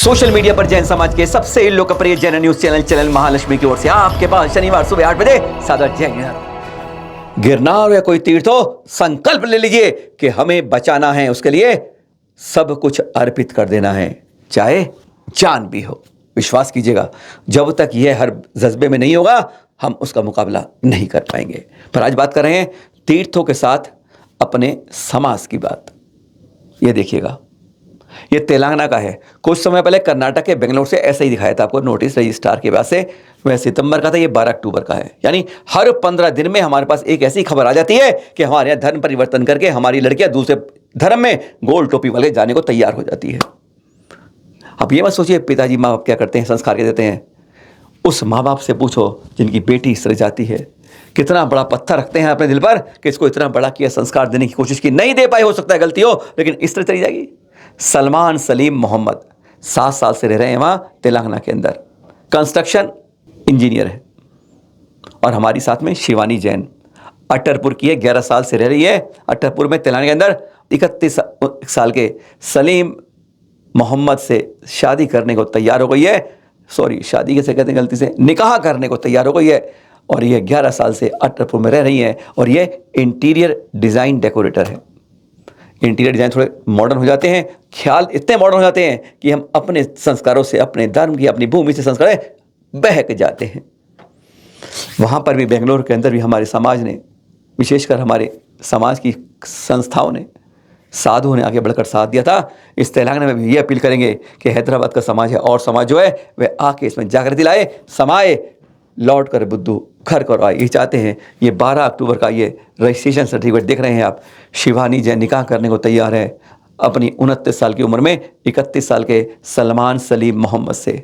Social media पर जैन समाज के सबसे लोकप्रिय जैन न्यूज चैनल महालक्ष्मी की ओर से आपके पास शनिवार सुबह 8 बजे सादर जैन। गिरनार या कोई तीर्थ हो, संकल्प ले लीजिए कि हमें बचाना है, उसके लिए सब कुछ अर्पित कर देना है, चाहे जान भी हो। विश्वास कीजिएगा, जब तक यह हर जज्बे में नहीं होगा हम उसका मुकाबला नहीं कर पाएंगे। पर आज बात कर रहे हैं तीर्थों के साथ अपने समाज की बात। ये देखिएगा, ये तेलंगाना का है। कुछ समय पहले कर्नाटक के बेंगलोर से ऐसा ही दिखाया था आपको नोटिस रजिस्ट्रार के बाद से। वह सितंबर का था, ये 12 अक्टूबर का है। यानी हर 15 दिन में हमारे पास एक ऐसी खबर आ जाती है कि हमारे यहाँ धर्म परिवर्तन करके हमारी लड़कियां दूसरे धर्म में गोल टोपी वाले जाने को तैयार हो जाती है। अब ये मत सोचिए पिताजी माँ बाप क्या करते हैं, संस्कार क्या देते हैं। उस माँ बाप से पूछो जिनकी बेटी इस तरह जाती है, कितना बड़ा पत्थर रखते हैं अपने दिल पर कि इसको इतना बड़ा किया, संस्कार देने की कोशिश की, नहीं दे पाए, हो सकता है गलती हो, लेकिन इस तरह चली जाएगी। सलमान सलीम मोहम्मद 7 साल से रह रहे हैं वहाँ तेलंगाना के अंदर, कंस्ट्रक्शन इंजीनियर है। और हमारी साथ में शिवानी जैन अटरपुर की है, 11 साल से रह रही है अटरपुर में तेलंगाना के अंदर। 31 साल के सलीम मोहम्मद से शादी करने को तैयार हो गई है। सॉरी, शादी कैसे कहते हैं, गलती से निकाह करने को तैयार हो गई है। और ये 11 साल से अटरपुर में रह रही है और ये इंटीरियर डिज़ाइन डेकोरेटर है। इंटीरियर डिज़ाइन थोड़े मॉडर्न हो जाते हैं, ख्याल इतने मॉडर्न हो जाते हैं कि हम अपने संस्कारों से, अपने धर्म की, अपनी भूमि से संस्कार बहक जाते हैं। वहाँ पर भी बेंगलोर के अंदर भी हमारे समाज ने, विशेषकर हमारे समाज की संस्थाओं ने, साधुओं ने आगे बढ़कर साथ दिया था। इस तेलंगाना में भी ये अपील करेंगे कि हैदराबाद का समाज है और समाज जो है वह आके इसमें जागृति लाए, समाए, लौट कर बुद्धू घर को आए, ये चाहते हैं। ये 12 अक्टूबर का ये रजिस्ट्रेशन सर्टिफिकेट देख रहे हैं आप। शिवानी जैन निकाह करने को तैयार है अपनी 29 साल की उम्र में 31 साल के सलमान सलीम मोहम्मद से।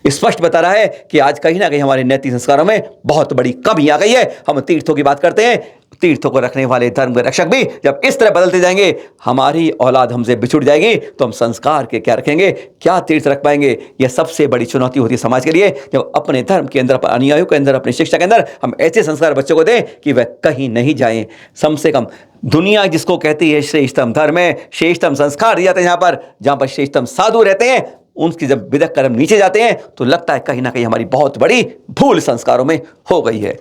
स्पष्ट बता रहा है कि आज कहीं ना कहीं हमारे नैतिक संस्कारों में बहुत बड़ी कमी आ गई है। हम तीर्थों की बात करते हैं, तीर्थों को रखने वाले धर्म के रक्षक भी जब इस तरह बदलते जाएंगे, हमारी औलाद हमसे बिछुड़ जाएगी, तो हम संस्कार के क्या रखेंगे, क्या तीर्थ रख पाएंगे। यह सबसे बड़ी चुनौती होती है समाज के लिए, जब अपने धर्म के अंदर, अनुयायियों के अंदर, अपनी शिक्षा के अंदर हम ऐसे संस्कार बच्चों को दें कि वह कहीं नहीं जाएं। कम से कम दुनिया जिसको कहती है श्रेष्ठतम धर्म है, श्रेष्ठतम संस्कार दिए जाते हैं, जहाँ पर श्रेष्ठतम साधु रहते हैं, उनकी जब बिदक कर हम नीचे जाते हैं तो लगता है कहीं ना कहीं हमारी बहुत बड़ी भूल संस्कारों में हो गई है।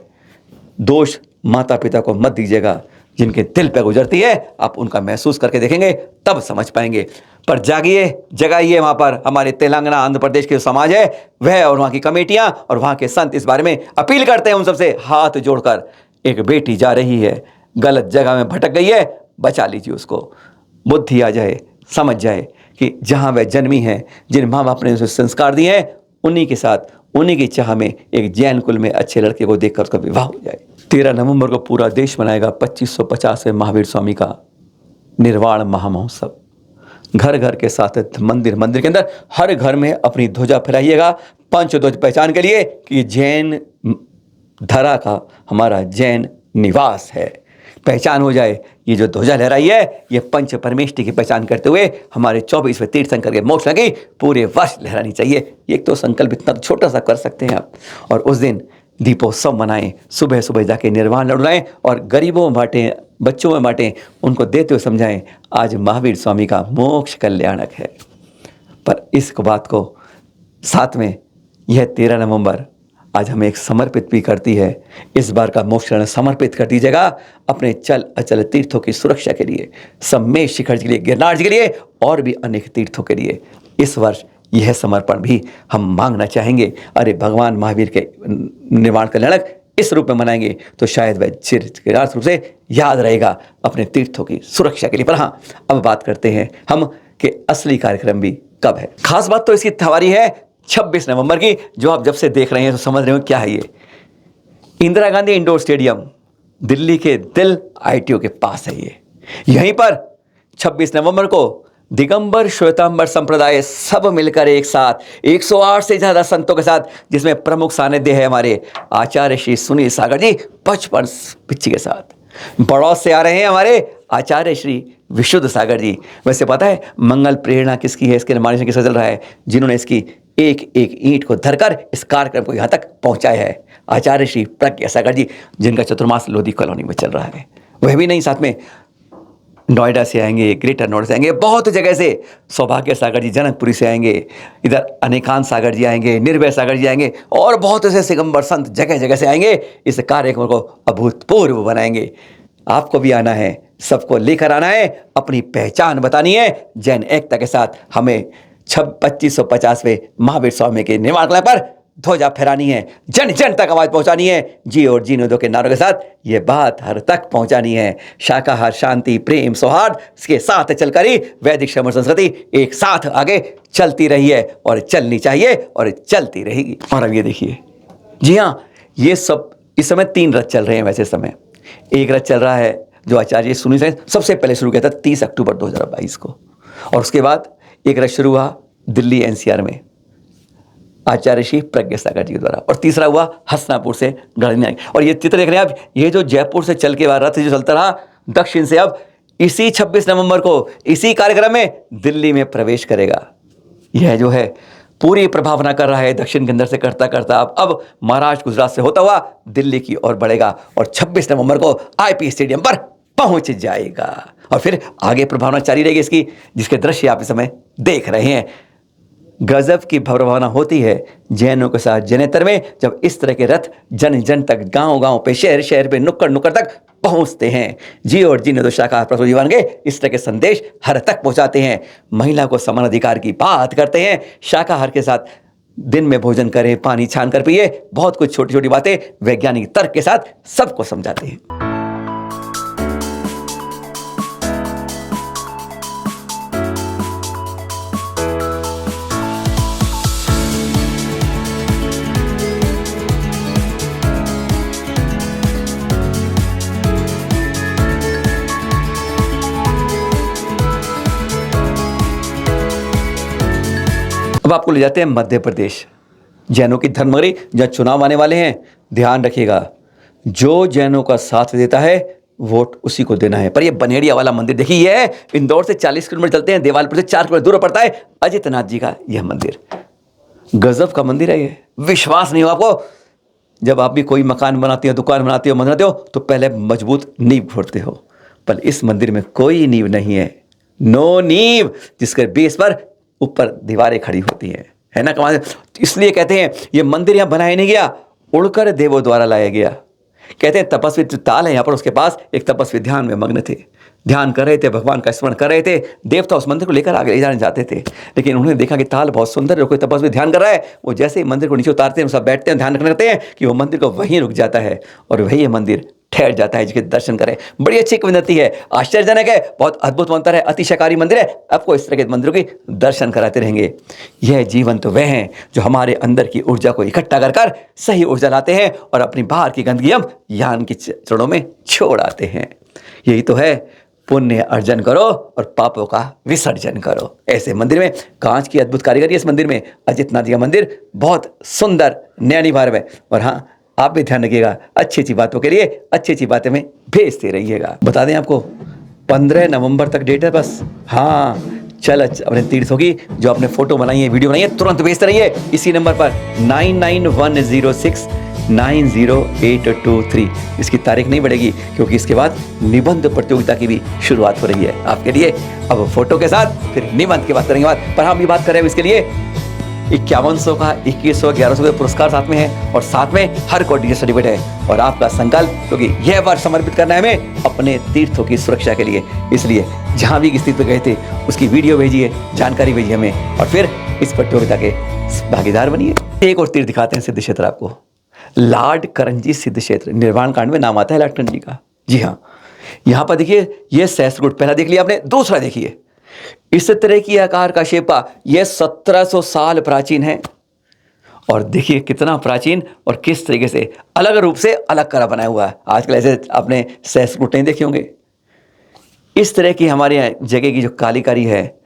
दोष माता पिता को मत दीजिएगा, जिनके दिल पे गुजरती है आप उनका महसूस करके देखेंगे तब समझ पाएंगे। पर जागिए, जगाइए। वहाँ पर हमारे तेलंगाना, आंध्र प्रदेश के समाज है वह, और वहाँ की कमेटियाँ और वहाँ के संत इस बारे में अपील करते हैं उन सबसे हाथ जोड़कर, एक बेटी जा रही है, गलत जगह में भटक गई है, बचा लीजिए उसको। बुद्धि आ जाए, समझ जाए कि जहाँ वह जन्मी है, जिन माँ बाप ने उसे संस्कार दिए हैं, उन्हीं के साथ, उन्हीं की चाह में एक जैन कुल में अच्छे लड़के को देखकर उसका विवाह हो जाए। 13 नवंबर को पूरा देश मनाएगा 2550वें महावीर स्वामी का निर्वाण महामहोत्सव। घर घर के साथ मंदिर, मंदिर के अंदर हर घर में अपनी ध्वजा फहराइएगा, पंचध्वज पहचान के लिए कि जैन धरा का हमारा जैन निवास है, पहचान हो जाए। ये जो ध्वजा लहराई है ये पंच परमेष्टि की पहचान करते हुए हमारे 24वें तीर्थंकर के मोक्ष की पूरे वर्ष लहरानी चाहिए। एक तो संकल्प इतना छोटा सा कर सकते हैं आप, और उस दिन दीपोत्सव मनाएं, सुबह सुबह जाके निर्वाण लड़ाएं और गरीबों में बांटें, बच्चों में बांटें, उनको देते हुए समझाएं आज महावीर स्वामी का मोक्ष कल्याणक है। पर इस बात को साथ में यह 13 नवंबर आज हमें एक समर्पित भी करती है। इस बार का मोक्ष समर्पित कर दीजिएगा अपने चल अचल तीर्थों की सुरक्षा के लिए, सम्मेश शिखर जी के लिए, गिरनार जी के लिए और भी अनेक तीर्थों के लिए। इस वर्ष यह समर्पण भी हम मांगना चाहेंगे। अरे भगवान महावीर के निर्वाण कल्याणक इस रूप में मनाएंगे तो शायद वह चिरस्थायी रूप से याद रहेगा अपने तीर्थों की सुरक्षा के लिए। पर हाँ, अब बात करते हैं हम कि असली कार्यक्रम भी कब है। खास बात तो इसकी थवारी है 26 नवंबर की, जो आप जब से देख रहे हैं तो समझ रहे हो क्या है ये। इंदिरा गांधी इंडोर स्टेडियम दिल्ली के दिल ITO के पास है ये। यहीं पर 26 नवंबर को दिगंबर श्वेतांबर संप्रदाय सब मिलकर एक साथ 108 से ज़्यादा संतों के साथ, जिसमें प्रमुख सानिध्य है हमारे आचार्य श्री सुनील सागर जी 55 पिच्ची के साथ। बड़ौद से आ रहे हैं हमारे आचार्य श्री विशुद्ध सागर जी। वैसे पता है मंगल प्रेरणा किसकी है, इसके निर्माण किसका चल रहा है, जिन्होंने इसकी एक एक ईंट को धरकर इस कार्यक्रम को यहाँ तक पहुँचाया है, आचार्य श्री प्रज्ञा सागर जी, जिनका चतुर्मास लोधी कॉलोनी में चल रहा है। वह भी नहीं, साथ में नोएडा से आएंगे, ग्रेटर नोएडा से आएंगे, बहुत जगह से। सौभाग्य सागर जी जनकपुरी से आएंगे, इधर अनेकांत सागर जी आएंगे, निर्भय सागर जी आएंगे, और बहुत ऐसे सिगंबर संत जगह जगह से आएंगे। इस कार्यक्रम को अभूतपूर्व बनाएंगे। आपको भी आना है, सबको लेकर आना है, अपनी पहचान बतानी है। जैन एकता के साथ हमें 2550वें महावीर स्वामी के निर्माण कला पर ध्वजा फहरानी है, जन जन तक आवाज पहुंचानी है। जी और जीने दो के नारों के साथ ये बात हर तक पहुंचानी है। शाकाहार, शांति, प्रेम, सौहार्द के साथ चलकर ही वैदिक श्रमण संस्कृति एक साथ आगे चलती रही है, और चलनी चाहिए, और चलती रहेगी। और अब ये देखिए, जी हाँ, ये सब इस समय 3 रथ चल रहे हैं। वैसे समय एक रथ चल रहा है जो आचार्य सुनी से सबसे पहले शुरू किया था 30 अक्टूबर 2022 को, और उसके बाद एक रथ शुरू हुआ दिल्ली एनसीआर में आचार्य श्री प्रज्ञा सागर जी के द्वारा, और तीसरा हुआ हसनापुर से गढ़। और ये चित्र देख रहे हैं आप, ये जो जयपुर से चल के बाद रथ जो चलता रहा दक्षिण से, अब इसी 26 नवंबर को इसी कार्यक्रम में दिल्ली में प्रवेश करेगा। यह जो है पूरी प्रभावना कर रहा है दक्षिण के अंदर से करता करता अब महाराष्ट्र गुजरात से होता हुआ दिल्ली की ओर बढ़ेगा, और 26 नवंबर को आईपी स्टेडियम पर पहुंच जाएगा। और फिर आगे प्रभावना जारी रहेगी इसकी, जिसके दृश्य आप इस समय देख रहे हैं। गजब की भावना होती है जैनों के साथ जनेतर में, जब इस तरह के रथ जन जन तक, गांव गांव पे, शहर शहर पे, नुक्कड़ नुक्कड़ तक पहुंचते हैं। जी और जीने दो शाकाहार प्रभु जीवन के इस तरह के संदेश हर तक पहुंचाते हैं। महिला को समान अधिकार की बात करते हैं। शाकाहार के साथ दिन में भोजन करें, पानी छान कर पिए, बहुत कुछ छोटी छोटी बातें वैज्ञानिक तर्क के साथ सबको समझाते हैं। अब आपको ले जाते हैं मध्य प्रदेश, जैनों की धर्मनगरी, जहां चुनाव आने वाले हैं। ध्यान रखिएगा, जो जैनों का साथ देता है वोट उसी को देना है। पर ये बनेड़िया वाला मंदिर देखिए, ये है इंदौर से 40 किलोमीटर चलते हैं, देवालपुर से 4 किलोमीटर दूर पड़ता है अजितनाथ जी का यह मंदिर। गजब का मंदिर है ये, विश्वास नहीं हो आपको। जब आप भी कोई मकान बनाते हो, दुकान बनाते हो, मंदिर बनाते हो, तो पहले मजबूत नींव फोड़ते हो, पर इस मंदिर में कोई नींव नहीं है, नो नींव, जिसके बेस पर ऊपर दीवारें खड़ी होती हैं, है ना कमाल। इसलिए कहते हैं ये मंदिर यहाँ बनाया नहीं गया, उड़कर देवों द्वारा लाया गया। कहते हैं तपस्वी ताल है यहाँ पर, उसके पास एक तपस्वी ध्यान में मग्न थे, ध्यान कर रहे थे, भगवान का स्मरण कर रहे थे। देवता उस मंदिर को लेकर आगे ले जाने जाते थे, लेकिन उन्होंने देखा कि ताल बहुत सुंदर है, कोई तपस्वी ध्यान कर रहा है। वो जैसे ही मंदिर को नीचे उतारते हैं, सब बैठते हैं, ध्यान रखने लगते हैं कि वो मंदिर को वहीं रुक जाता है, और वही मंदिर ठहर जाता है जिसके दर्शन करें। बड़ी अच्छी विनती है, आश्चर्यजनक है, बहुत अद्भुत मंदिर है, अतिशयकारी मंदिर है। आपको इस तरह के मंदिरों की दर्शन कराते रहेंगे। यह जीवन तो वह हैं जो हमारे अंदर की ऊर्जा को इकट्ठा कर कर सही ऊर्जा लाते हैं, और अपनी बाहर की गंदगी हम ज्ञान के चरणों में छोड़ आते हैं। यही तो है, पुण्य अर्जन करो और पापों का विसर्जन करो। ऐसे मंदिर में कांच की अद्भुत कारीगरी इस मंदिर में। अजितनाथ जी का मंदिर बहुत सुंदर नैनी भारव है। और हाँ, आप भी ध्यान रखिएगा, अच्छी अच्छी बातों के लिए अच्छी अच्छी बातें में भेजते रहिएगा। बता दें आपको 15 नवंबर तक डेट है बस। हाँ, चल अपने तीर्थों की जो आपने फोटो बनाई है, वीडियो बनाई है, तुरंत भेजते रहिए इसी नंबर पर 9910690823। इसकी तारीख नहीं बढ़ेगी, क्योंकि इसके बाद निबंध प्रतियोगिता की भी शुरुआत हो रही है आपके लिए। अब फोटो के साथ फिर निबंध की बात करेंगे पर हम भी बात कर रहे हैं इसके लिए 5100 का 2100 1100 के पुरस्कार साथ में है, और साथ में हर कोटि सर्टिफिकेट है। और आपका संकल्प, क्योंकि यह वर्ष समर्पित करना है हमें अपने तीर्थों की सुरक्षा के लिए, इसलिए जहां भी किस तीर्थ पे गए थे उसकी वीडियो भेजिए, जानकारी भेजिए हमें, और फिर इस प्रतियोगिता के भागीदार बनिए। एक और तीर्थ दिखाते हैं सिद्ध क्षेत्र आपको, लाड करंजी सिद्ध क्षेत्र। निर्वाण कांड में नाम आता है लाड करंजी का। जी हाँ, यहाँ पर देखिए, यह सहस्त्रकूट पहला देख लिया आपने, दूसरा देखिए इस तरह की आकार का शेपा, यह 1700 साल प्राचीन है। और देखिए कितना प्राचीन और किस तरीके से अलग रूप से अलग करा बनाया हुआ है। आजकल ऐसे आपने सहस्त्रकूट नहीं देखे होंगे। इस तरह की हमारे यहाँ जगह की जो कारीगरी है,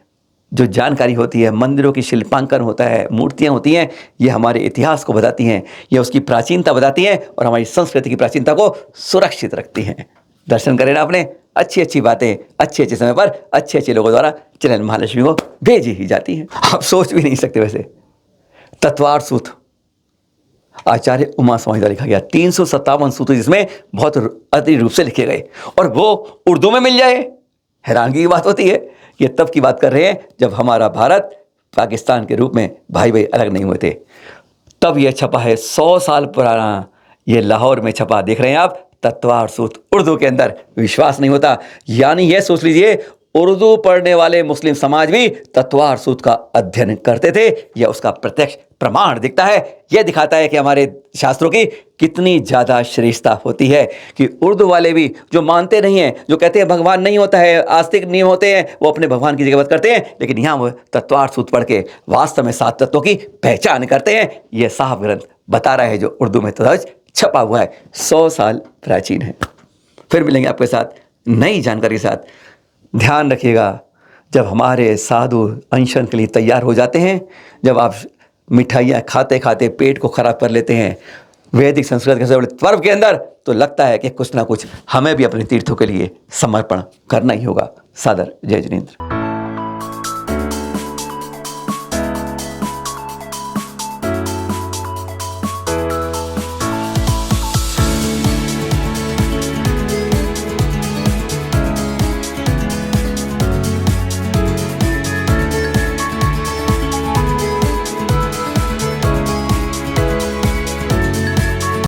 जो जानकारी होती है, मंदिरों की शिल्पांकन होता है, मूर्तियाँ होती हैं, ये हमारे इतिहास को बताती हैं, ये उसकी प्राचीनता बताती हैं, और हमारी संस्कृति की प्राचीनता को सुरक्षित रखती हैं। दर्शन करें ना आपने, अच्छी अच्छी बातें अच्छे अच्छे समय पर अच्छे अच्छे लोगों द्वारा चैनल महालक्ष्मी को भेजी ही जाती हैं। आप सोच भी नहीं सकते। वैसे तत्वार सूत्र आचार्य उमा स्वामी द्वारा लिखा गया, 357 सूत्र जिसमें बहुत अति रूप से लिखे गए, और वो उर्दू में मिल जाए हैरानगी की बात होती है, ये तब की बात कर रहे हैं जब हमारा भारत पाकिस्तान के रूप में भाई भाई अलग नहीं हुए थे। तब यह छपा है 100 साल पुराना, ये लाहौर में छपा, देख रहे हैं आप, ततवार सूत उर्दू के अंदर। विश्वास नहीं होता, यानी यह सोच लीजिए उर्दू पढ़ने वाले मुस्लिम समाज भी ततवार सूत का अध्ययन करते थे। यह उसका प्रत्यक्ष प्रमाण दिखता है। यह दिखाता है कि हमारे शास्त्रों की कितनी ज़्यादा श्रेष्ठता होती है कि उर्दू वाले भी जो मानते नहीं हैं, जो कहते हैं भगवान नहीं होता है, आस्तिक नियम होते हैं, वो अपने भगवान की जगह बात करते हैं, लेकिन यहाँ वो ततवार सूत पढ़ के वास्तव में 7 तत्वों की पहचान करते हैं। यह साफ ग्रंथ बता रहा है जो उर्दू में दर्ज छपा हुआ है, 100 साल प्राचीन है। फिर मिलेंगे आपके साथ नई जानकारी के साथ। ध्यान रखिएगा, जब हमारे साधु अनशन के लिए तैयार हो जाते हैं, जब आप मिठाइयाँ खाते खाते पेट को खराब कर लेते हैं वैदिक संस्कृत के बड़े पर्व के अंदर, तो लगता है कि कुछ ना कुछ हमें भी अपने तीर्थों के लिए समर्पण करना ही होगा। सादर जय जिनेंद्र।